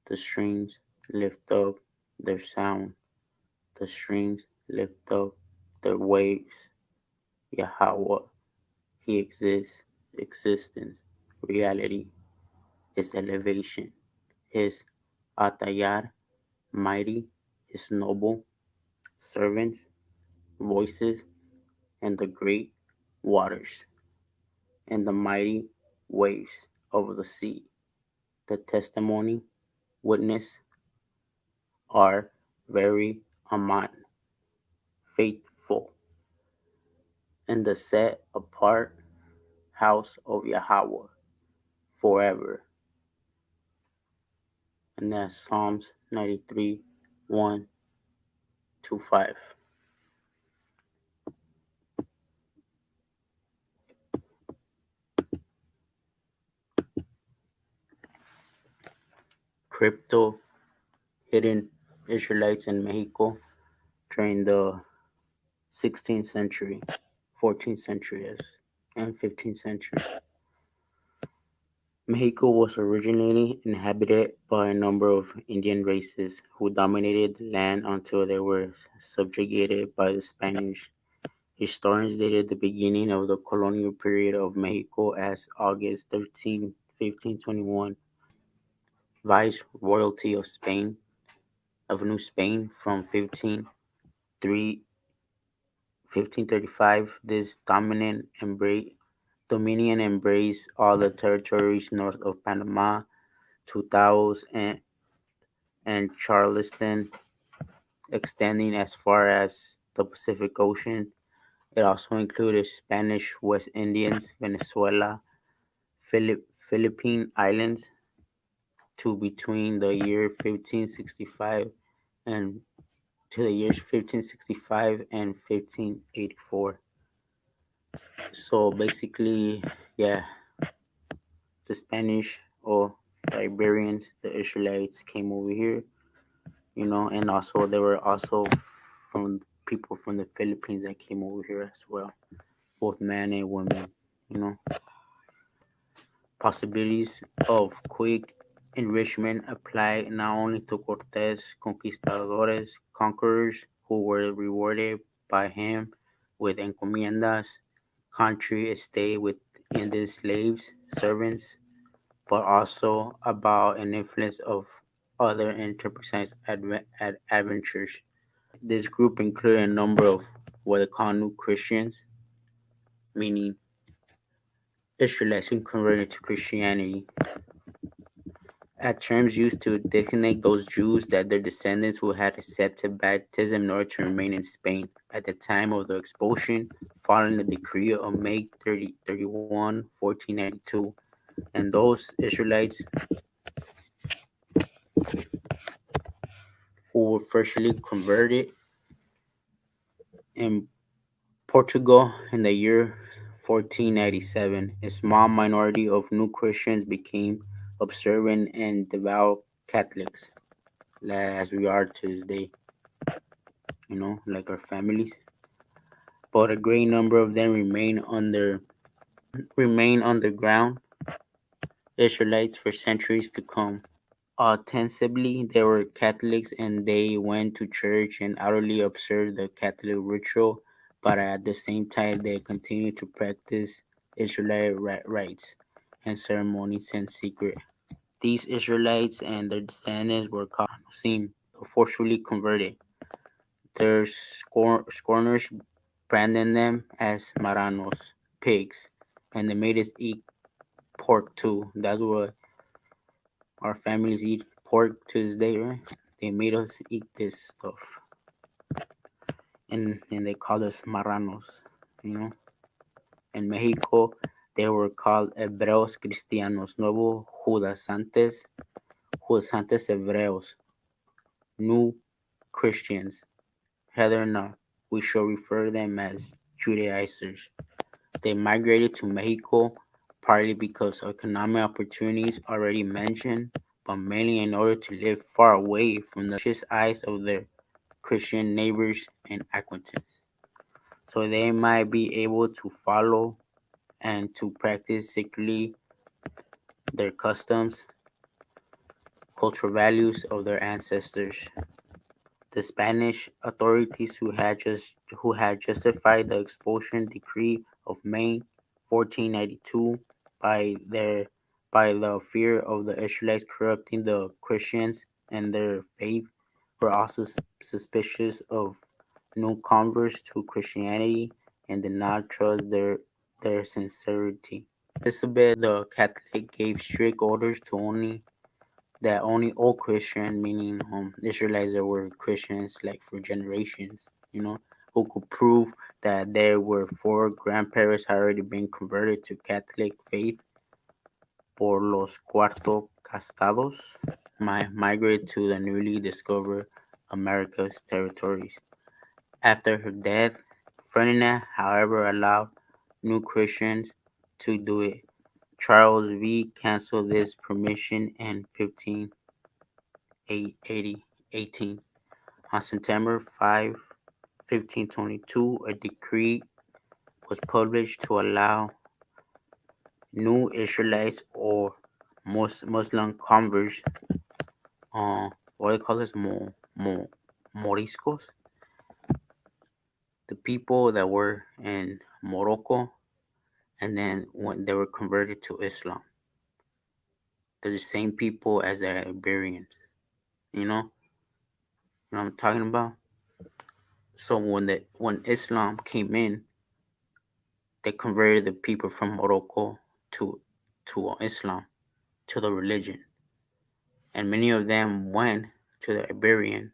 The streams lift up their sound. The streams lift up their waves. Yahawah, He exists, existence, reality, His elevation, His Atayar, mighty, His noble, servants, voices, and the great waters, and the mighty waves of the sea. The testimony, witness, are very aman, faithful, and the set apart house of Yahawah forever. And that's Psalms 93, 1 to 5. Crypto hidden Israelites in Mexico during the 16th century, 14th century, and 15th century. Mexico was originally inhabited by a number of Indian races who dominated the land until they were subjugated by the Spanish. Historians dated the beginning of the colonial period of Mexico as August 13, 1521. Viceroyalty of New Spain from 1535. This dominion embraced all the territories north of Panama to Taos and Charleston, extending as far as the Pacific Ocean. It also included Spanish West Indies, Venezuela, Philippine Islands, to between the year 1565 and to the years 1565 and 1584. So basically, yeah, the Spanish or the Iberians, the Israelites came over here, and also there were also from people from the Philippines that came over here as well, both men and women, you know. Possibilities of quick enrichment apply not only to Cortes conquistadores, conquerors who were rewarded by him with encomiendas, country, estate with Indian slaves, servants, but also about an influence of other enterprise adventures. This group included a number of what they call new Christians, meaning Israelites who converted to Christianity, at terms used to designate those Jews that their descendants who had accepted baptism in order to remain in Spain at the time of the expulsion following the decree of May 31, 1492. And those Israelites who were freshly converted in Portugal in the year 1497, a small minority of new Christians became observant and devout Catholics, as we are to this day, like our families. But a great number of them remain underground Israelites for centuries to come. Ostensibly, they were Catholics and they went to church and outwardly observed the Catholic ritual, but at the same time, they continued to practice Israelite rites and ceremonies in secret. These Israelites and their descendants were called Anusim, the forcefully converted. Their scorners branded them as marranos, pigs, and they made us eat pork too. That's what our families eat pork to this day, right? They made us eat this stuff, and they called us marranos, you know. In Mexico, they were called Hebreos Cristianos, Nuevos Judaizantes Hebreos, New Christians. Rather not, we shall refer them as Judaizers. They migrated to Mexico partly because of economic opportunities already mentioned, but mainly in order to live far away from the vicious eyes of their Christian neighbors and acquaintances, so they might be able to follow and to practice secretly their customs, cultural values of their ancestors. The Spanish authorities who had justified the expulsion decree of May 1492 by their by the fear of the Israelites corrupting the Christians and their faith were also suspicious of new converts to Christianity and did not trust their sincerity. Elizabeth the Catholic gave strict orders to only all Christian, meaning Israelites that were Christians like for generations, who could prove that there were four grandparents had already been converted to Catholic faith por los cuarto castados, migrated to the newly discovered America's territories. After her death, Ferdinand, however, allowed new Christians to do it. Charles V canceled this permission in 1518. On September 5, 1522, a decree was published to allow new Israelites or Muslim converts, what do they call this, Moriscos, the people that were in Morocco, and then when they were converted to Islam. They're the same people as the Iberians, you know, what I'm talking about. So when Islam came in, they converted the people from Morocco to Islam, to the religion, and many of them went to the Iberian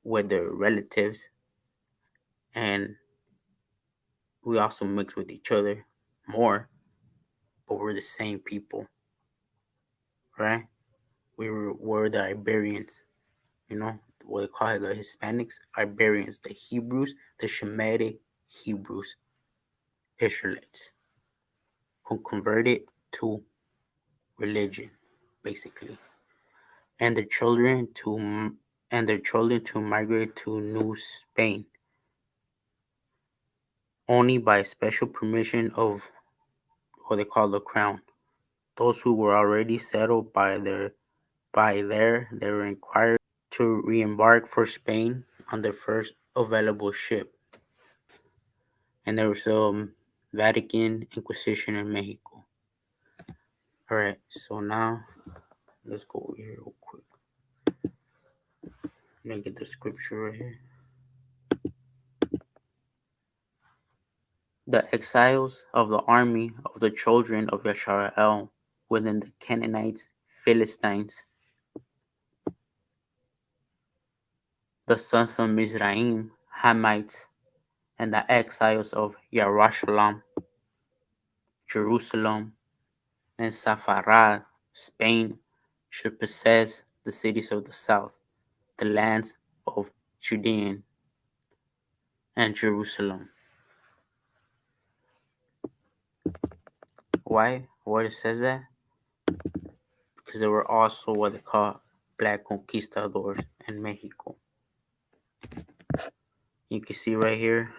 with their relatives, and we also mixed with each other more, but we're the same people, right? We're the Iberians, you know, what they call it, the Hispanics, Iberians, the Hebrews, the Shemitic Hebrews, Israelites, who converted to religion, basically, and their children to migrate to New Spain only by special permission of what they call the crown. Those who were already settled they were required to re-embark for Spain on their first available ship, and there was Vatican Inquisition in Mexico. All right, so now let's go over here real quick. Let me get the scripture right here. The exiles of the army of the children of Yasharaahl within the Canaanites, Philistines, the sons of Mizraim, Hamites, and the exiles of Yerushalayim, Jerusalem, and Sepharad, Spain, should possess the cities of the south, the lands of Judean and Jerusalem. Why? What it says that? Because there were also what they call black conquistadors in Mexico. You can see right here,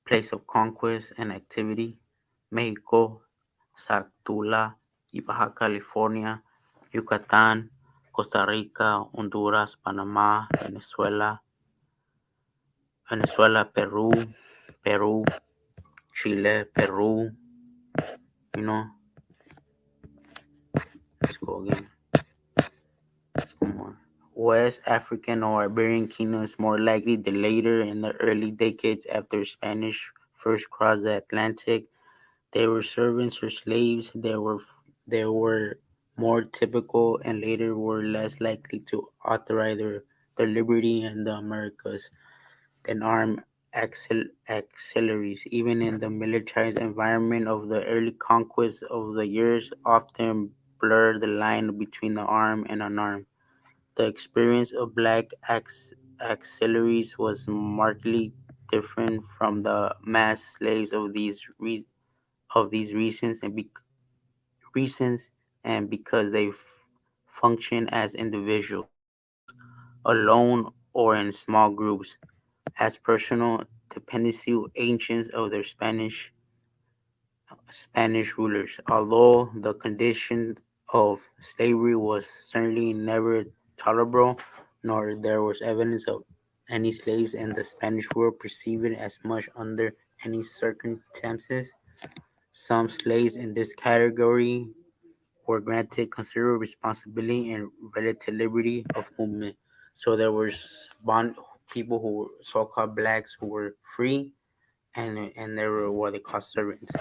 place of conquest and activity, Mexico, Zacatula, Baja California, Yucatan, Costa Rica, Honduras, Panama, Venezuela, Peru, Chile, Peru, you know. Let's go again. Let's go more. West African or Iberian kingdoms more likely the later in the early decades after Spanish first crossed the Atlantic. They were servants or slaves. They were more typical and later were less likely to authorize their liberty in the Americas than armed auxiliaries. Even in the militarized environment of the early conquests of the years often blur the line between the armed and unarmed. The experience of black auxiliaries was markedly different from the mass slaves of these reasons and because they function as individuals, alone or in small groups, as personal dependency agents of their Spanish rulers. Although the conditions of slavery was certainly never tolerable, nor there was evidence of any slaves in the Spanish world perceived as much under any circumstances. Some slaves in this category were granted considerable responsibility and relative liberty of movement. So there was bond people who were so-called blacks who were free, and there were what they call servants.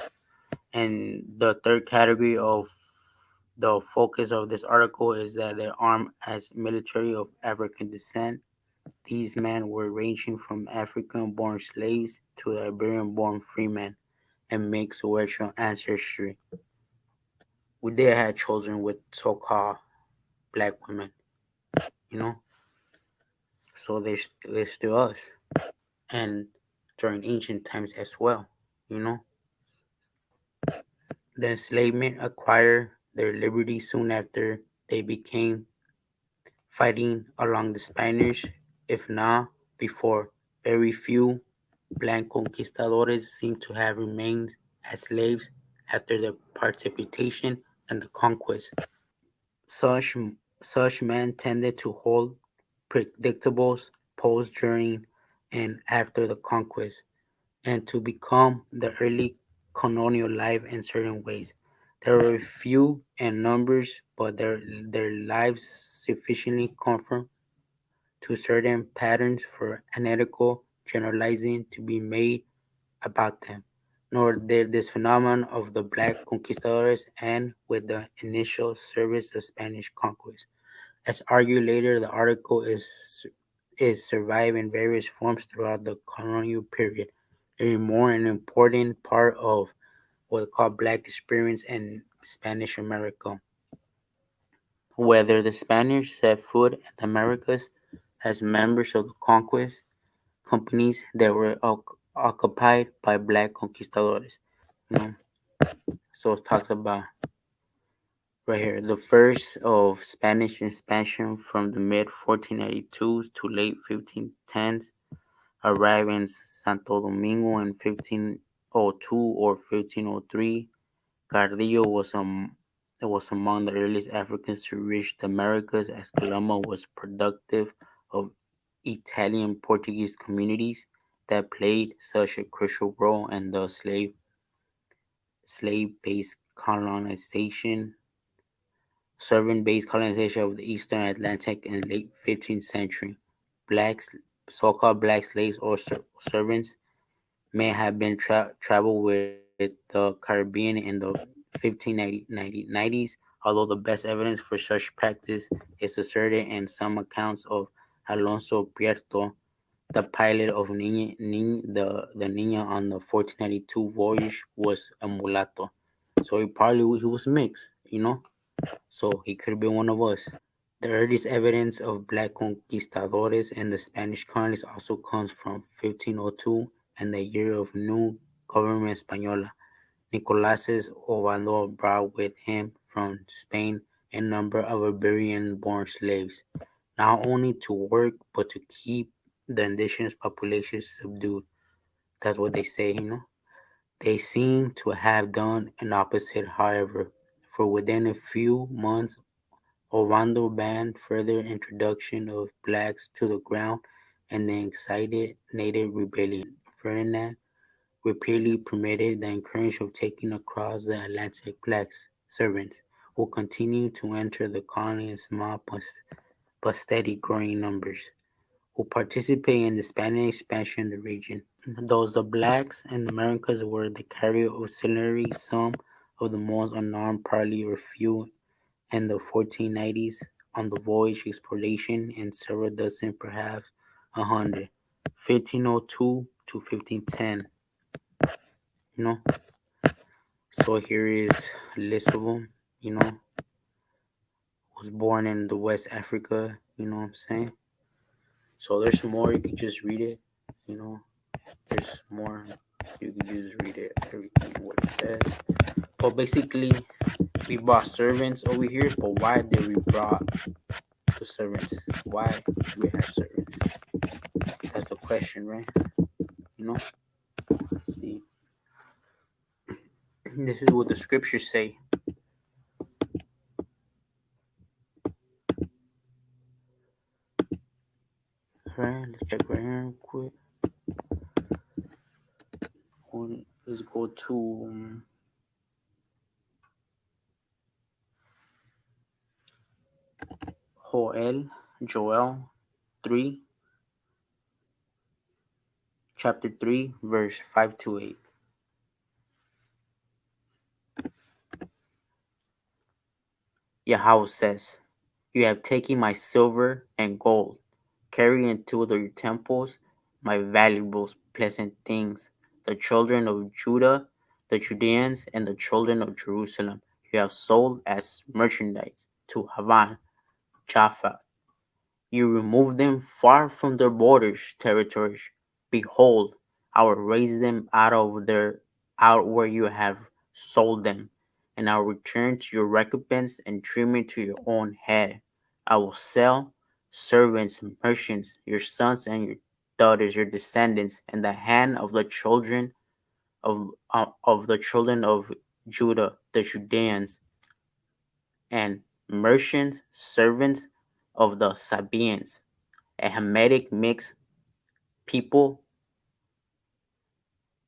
And the third category of the focus of this article is that they're armed as military of African descent. These men were ranging from African-born slaves to Iberian-born freemen and mixed racial ancestry. We did have children with so-called black women, you know, so they're still us. And during ancient times as well, you know. The enslavement acquired their liberty soon after they became fighting along the Spanish, if not before. Very few black conquistadores seem to have remained as slaves after their participation in the conquest. Such, such men tended to hold predictable posts during and after the conquest, and to become the early colonial life in certain ways. They were few in numbers, but their lives sufficiently conform to certain patterns for analytical generalizing to be made about them. Nor did this phenomenon of the black conquistadors end with the initial service of Spanish conquest. As argued later, the article is survived in various forms throughout the colonial period, a more an important part of what we call black experience in Spanish America. Whether the Spanish set foot in the Americas as members of the conquest companies that were occupied by black conquistadores. You know, so it talks about right here the first of Spanish expansion from the mid 1492s to late 1510s arrived in Santo Domingo in 1502 or 1503. Cardillo was among the earliest Africans to reach the Americas, as Colombo was productive of Italian Portuguese communities that played such a crucial role in the slave-based colonization, servant-based colonization of the Eastern Atlantic in the late 15th century. Blacks, so-called black slaves or servants, may have been traveled with the Caribbean in the 1590s, although the best evidence for such practice is asserted in some accounts of Alonso Prieto, the pilot of the Nina on the 1492 voyage, was a mulatto. So he was mixed, you know. So he could have been one of us. The earliest evidence of black conquistadores in the Spanish colonies also comes from 1502 and the year of new government Española. Nicolás Ovando brought with him from Spain a number of Iberian-born slaves, not only to work but to keep the indigenous population subdued. That's what they say, you know. They seem to have done an opposite, however, for within a few months Ovando banned further introduction of blacks to the ground and then incited native rebellion. Ferdinand repeatedly permitted the encourage of taking across the Atlantic blacks servants, who continued to enter the colony in small but steady growing numbers, who participated in the Spanish expansion in the region. Those the blacks in the Americas were the carrier auxiliary, some of the most unarmed party or few in the 1490s on the voyage exploration and several dozen, perhaps 100. 1502 to 1510, you know. So here is a list of them, you know. Was born in the West Africa, you know what I'm saying? So there's more, you could just read it, you know. There's more, you could just read it, everything, what it says. But basically, we brought servants over here, but why did we brought the servants? Why do we have servants? That's the question, right? You know, let's see. This is what the scriptures say. Alright, let's check right here quick. Let's go to Joel 3, chapter 3, verse 5 to 8. Yahweh says, "You have taken my silver and gold, carry into the temples my valuable, pleasant things. The children of Judah, the Judeans, and the children of Jerusalem, you have sold as merchandise to Havan, Jaffa. You remove them far from their borders territories. Behold, I will raise them out where you have sold them, and I will return to your recompense and treatment to your own head. I will sell servants, merchants, your sons and your daughters, your descendants, in the hand of the children of Judah, the Judeans, and merchants, servants of the Sabaeans, a Hamitic mixed people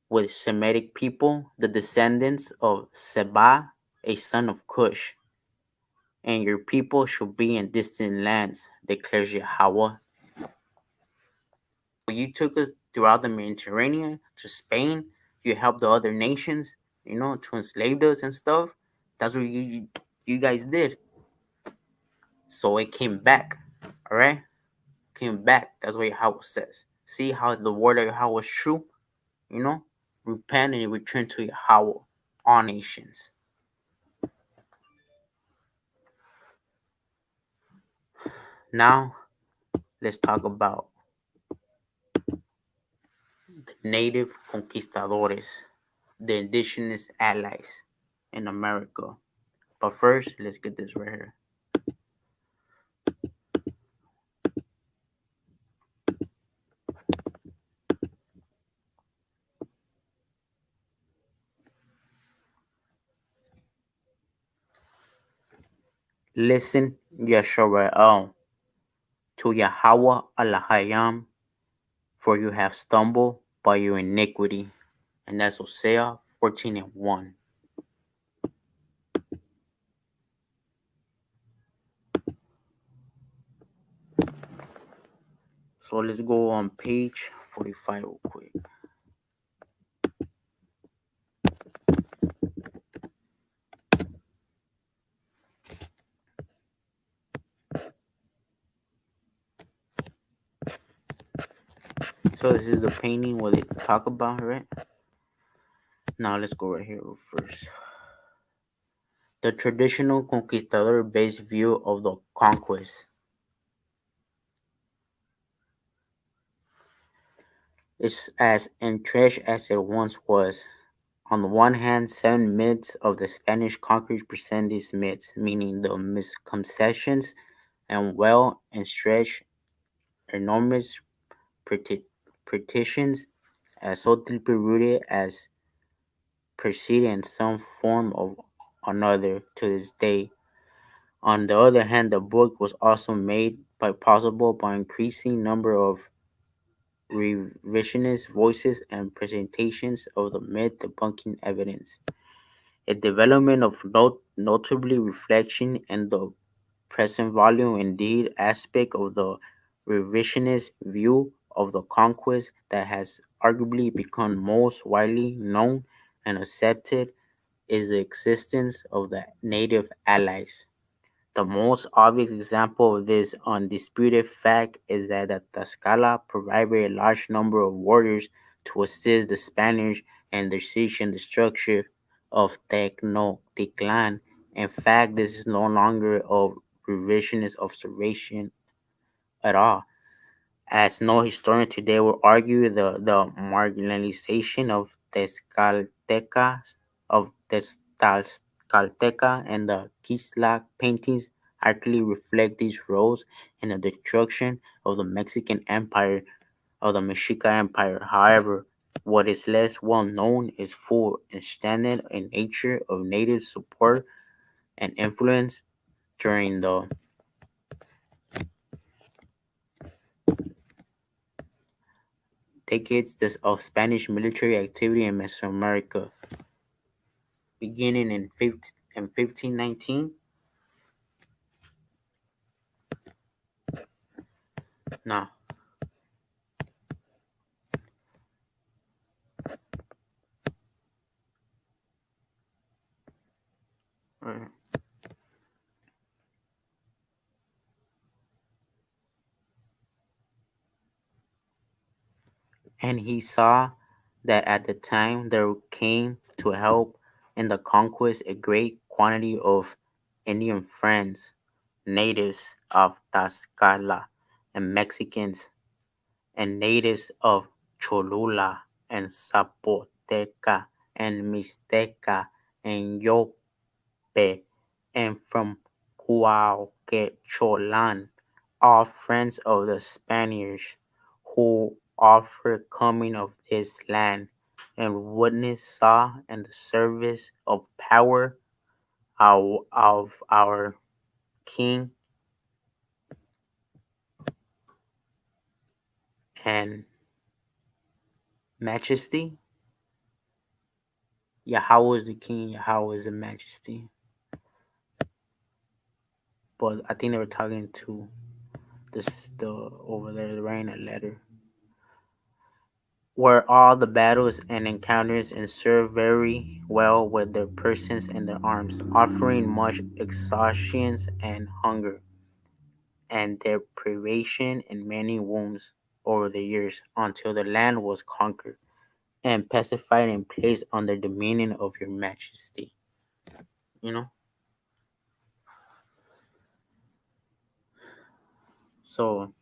with Semitic people, the descendants of Seba, a son of Cush. And your people shall be in distant lands, declares Yahweh. You took us throughout the Mediterranean to Spain. You helped the other nations, to enslave us and stuff. That's what you guys did. So it came back. All right, came back. That's what Yahweh says. See how the word of Yahweh is true. You know, repent and return to Yahweh, all nations. Now, let's talk about the native conquistadores, the indigenous allies in America. But first, let's get this right here. Listen, Yasharaahl, to YAHAWAH Ahlahayam, for you have stumbled by your iniquity. And that's Hosea 14:1. So let's go on page 45 real quick. So this is the painting what they talk about, right? Now let's go right here first. The traditional conquistador-based view of the conquest is as entrenched as it once was. On the one hand, 7 myths of the Spanish conquerors present these myths, meaning the misconceptions and well and stretched enormous pretensions, as so deeply rooted as persist in some form or another to this day. On the other hand, the book was also made possible by increasing number of revisionist voices and presentations of the myth debunking evidence. A development of notably reflection in the present volume, indeed, aspect of the revisionist view of the conquest that has arguably become most widely known and accepted is the existence of the native allies. The most obvious example of this undisputed fact is that the Tlaxcala provided a large number of warriors to assist the Spanish in their siege and destruction of Tenochtitlan. In fact, this is no longer a revisionist observation at all, as no historian today will argue the marginalization of Tezcaltecas of Tezcalteca and the Quixlac paintings accurately reflect these roles in the destruction of the Mexican Empire of the Mexica Empire. However, what is less well known is full extended in nature of native support and influence during the decades of Spanish military activity in Mesoamerica, beginning in 1519. Now, uh, and he saw that at the time there came to help in the conquest a great quantity of Indian friends, natives of Tlaxcala, and Mexicans, and natives of Cholula and Zapoteca and Mixteca and Yope and from Cuauhtémoc, all friends of the Spaniards, who offered coming of this land, and witness saw in the service of power of our King and Majesty. Yahawah is the King, Yahawah is the Majesty. But I think they were talking to the over there writing a letter. Were all the battles and encounters and served very well with their persons and their arms, offering much exhaustion and hunger, and their privation and many wounds over the years, until the land was conquered and pacified and placed under the dominion of your majesty. You know? So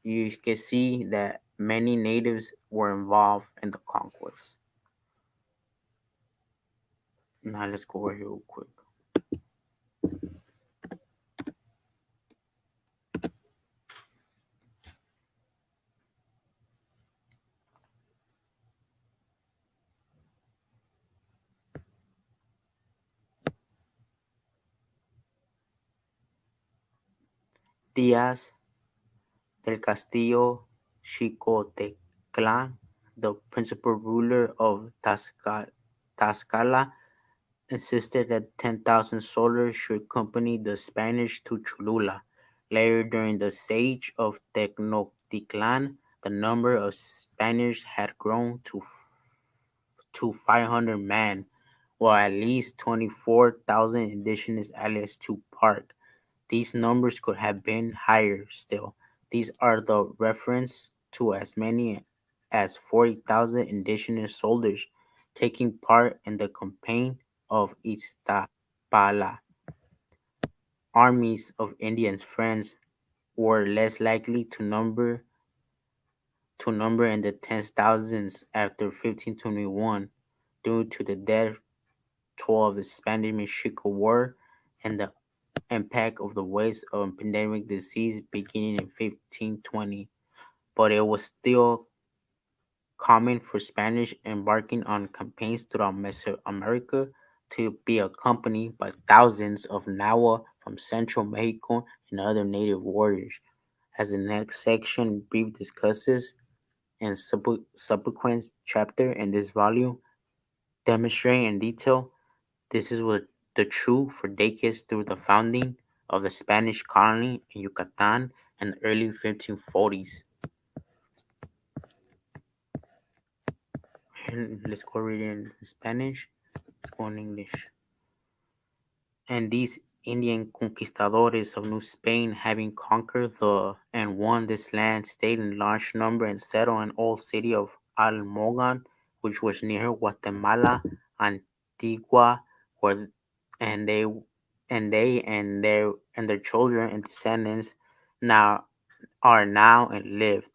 you can see that many natives were involved in the conquest. Now let's go over here real quick. Díaz del Castillo Xicoteclan, the principal ruler of Tlaxcala, insisted that 10,000 soldiers should accompany the Spanish to Cholula. Later, during the siege of Tenochtitlan, the number of Spaniards had grown to 500 men, while at least 24,000 indigenous allies took part. These numbers could have been higher still. These are the reference to as many as 40,000 indigenous soldiers taking part in the campaign of Iztapala. Armies of Indians friends were less likely to number in the tens thousands after 1521 due to the death toll of the Spanish-Mexican War and the impact of the waves of pandemic disease beginning in 1520, but it was still common for Spanish embarking on campaigns throughout Mesoamerica to be accompanied by thousands of Nahua from central Mexico and other native warriors. As the next section brief discusses and subsequent chapter in this volume demonstrate in detail, this is what the true for decades through the founding of the Spanish colony in Yucatan in the early 1540s. And let's go read it in Spanish. Let's go in English. And these Indian conquistadores of New Spain, having conquered and won this land, stayed in large number and settled in old city of Almogan, which was near Guatemala, Antigua, where and their children and descendants now now and lived.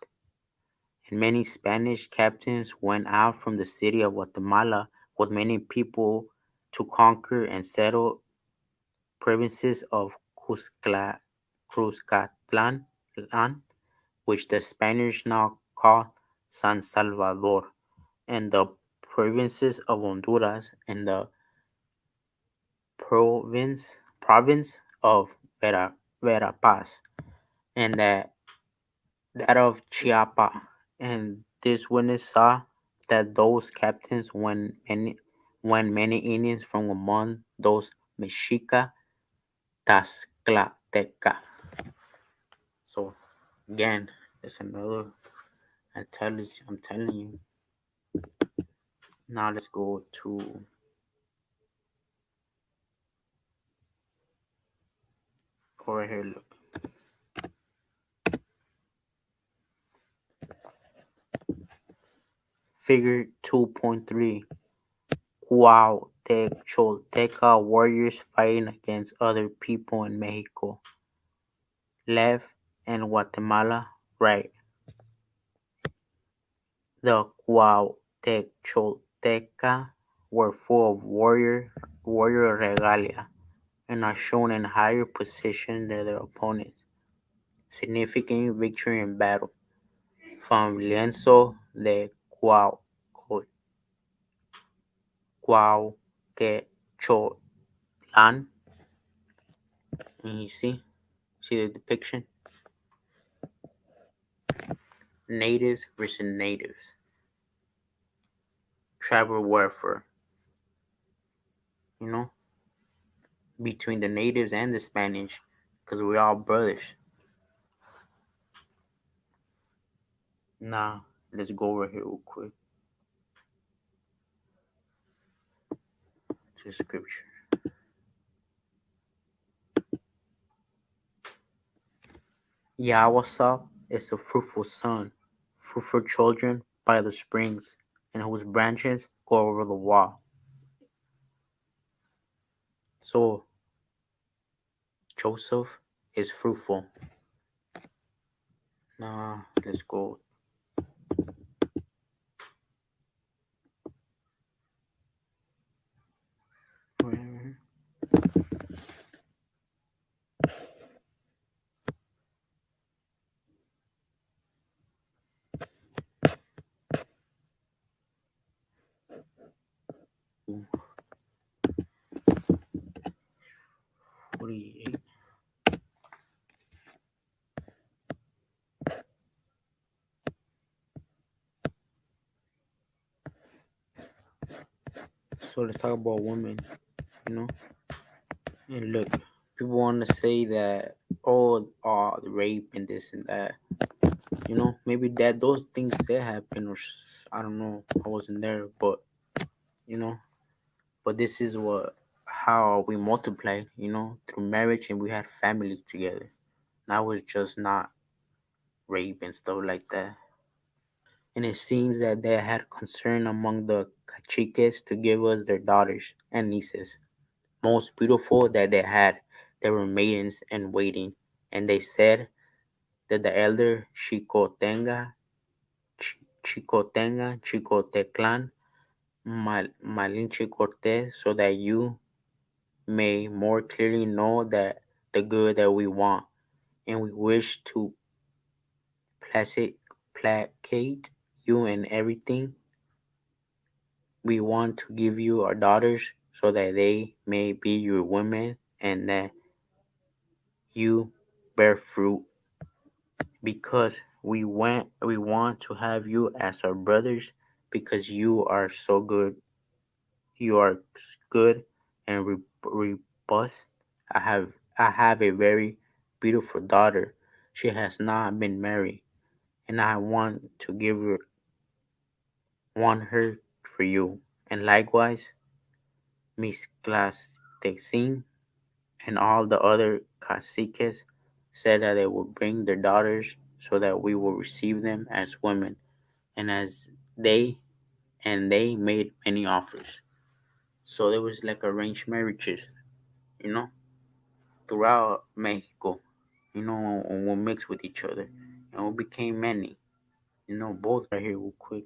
And many Spanish captains went out from the city of Guatemala with many people to conquer and settle provinces of Cuscatlan, which the Spaniards now call San Salvador, and the provinces of Honduras and the province of Verapaz, and that of Chiapa, and This witness saw that those captains, when many Indians from among those Mexica Tlaxcalteca. So again, there's another. I'm telling you. Now let's go to over here. Look, Figure 2.3. Cuauhtecholteca warriors fighting against other people in Mexico. Left and Guatemala, right. The Cuauhtecholteca were full of warrior regalia and are shown in higher position than their opponents, significant victory in battle. From Lienzo de Cuauhquecholan, and you see the depiction, natives versus natives, tribal warfare, you know, between the natives and the Spanish, because we're all brothers. Now, let's go over here real quick to scripture. Yawasap is a fruitful son, fruitful children by the springs, and whose branches go over the wall. So, Joseph is fruitful. Now, let's go. To 48. So let's talk about women, you know. And look, people want to say that the rape and this and that, you know, maybe that those things did happen, or I don't know, I wasn't there, but you know, but this is what how we multiplied, you know, through marriage, and we had families together. That was just not rape and stuff like that. And it seems that they had concern among the caciques to give us their daughters and nieces, most beautiful that they had. They were maidens in waiting, and they said that the elder Chicoteclan, Malinche Cortez, so that you may more clearly know that the good that we want, and we wish to placate you in everything. We want to give you our daughters so that they may be your women and that you bear fruit because we want to have you as our brothers because you are so good. You are good and robust. I have a very beautiful daughter. She has not been married, and I want her for you. And likewise, Miss Glass Texin and all the other caciques said that they would bring their daughters so that we will receive them as women, and they they made many offers. So there was like arranged marriages, you know, throughout Mexico, you know, and we mixed with each other, and we became many, you know, both right here real quick.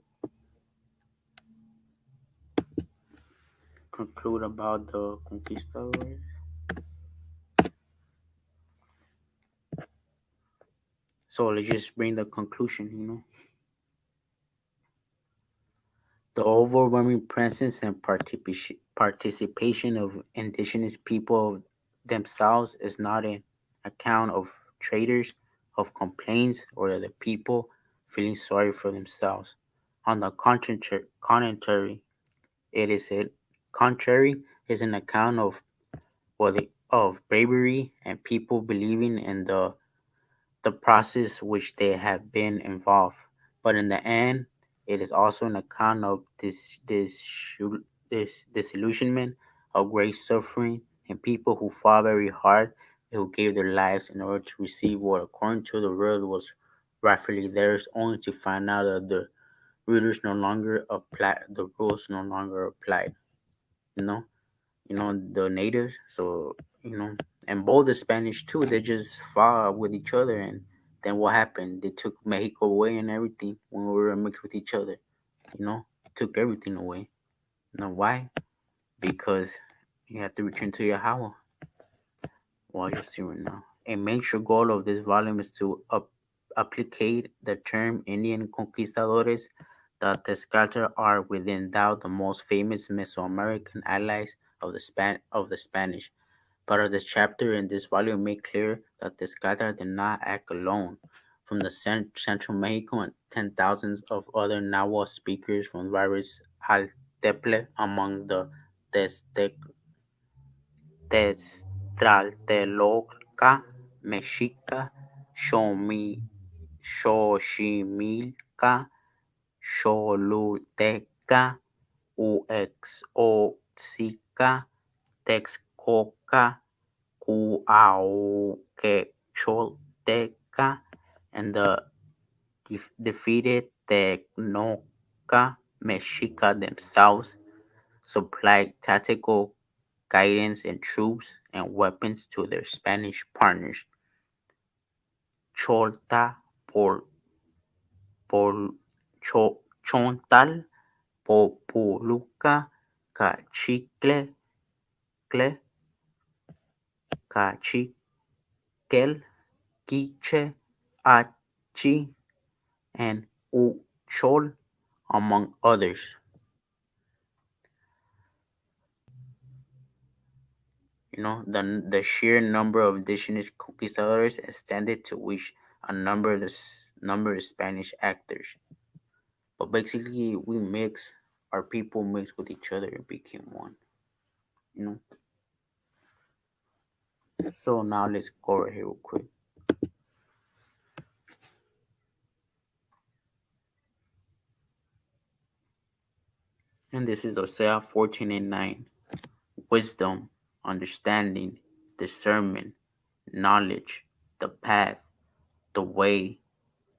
Conclude about the conquistadors. So let's just bring the conclusion, you know. The overwhelming presence and participation of indigenous people themselves is not an account of traders, of complaints, or the people feeling sorry for themselves. On the contrary, it is a contrary is an account of bravery and people believing in the process which they have been involved. But in the end, it is also an account of this disillusionment, of great suffering, and people who fought very hard and who gave their lives in order to receive what, according to the world, was rightfully theirs, only to find out that the rulers no longer apply, the rules no longer applied. You know, the natives. So you know, and both the Spanish too. They just fought with each other, and then what happened? They took Mexico away and everything when we were mixed with each other. You know, took everything away. You know why? Because you have to return to Yahawah. Well, you see right now. A major goal of this volume is to applicate the term Indian conquistadores. The Tezcatlipoca are within doubt the most famous Mesoamerican allies of the Spanish. Part of this chapter in this volume make clear that Tezcatlipoca did not act alone. From the central Mexico and 10,000s of other Nahuatl speakers from various Alteple among the Teztec Tezcatlipoca, Mexica, Xochimilca, Choluteca, Uexochica, Texcoca, Cuauquecholteca, and the defeated Tecnoca Mexica themselves supplied tactical guidance and troops and weapons to their Spanish partners. Cholta por, por Chontal, Populuca, Cachicle, Cachiquel, Quiche, Achi, and Uchol, among others. The sheer number of indigenous conquistadors extended to which a number of Spanish actors. But basically, our people mixed with each other and became one. You know. So now let's go over here real quick. And this is Hosea 14 and 9. Wisdom, understanding, discernment, knowledge, the path, the way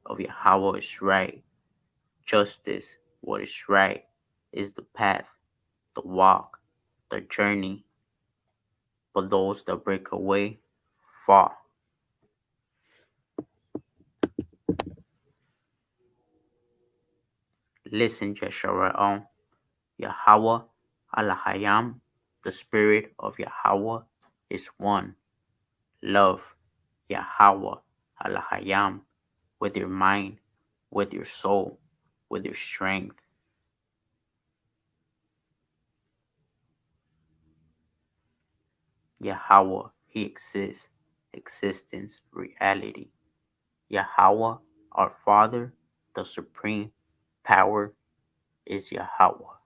of Yahawah is right. Justice, what is right, is the path, the walk, the journey. But those that break away fall. Listen, Yasharaahl, YAHAWAH Ahlahayam, the Spirit of YAHAWAH is one. Love YAHAWAH Ahlahayam with your mind, with your soul, with your strength. YAHAWAH, He exists, existence, reality. YAHAWAH, our Father, the supreme power is YAHAWAH.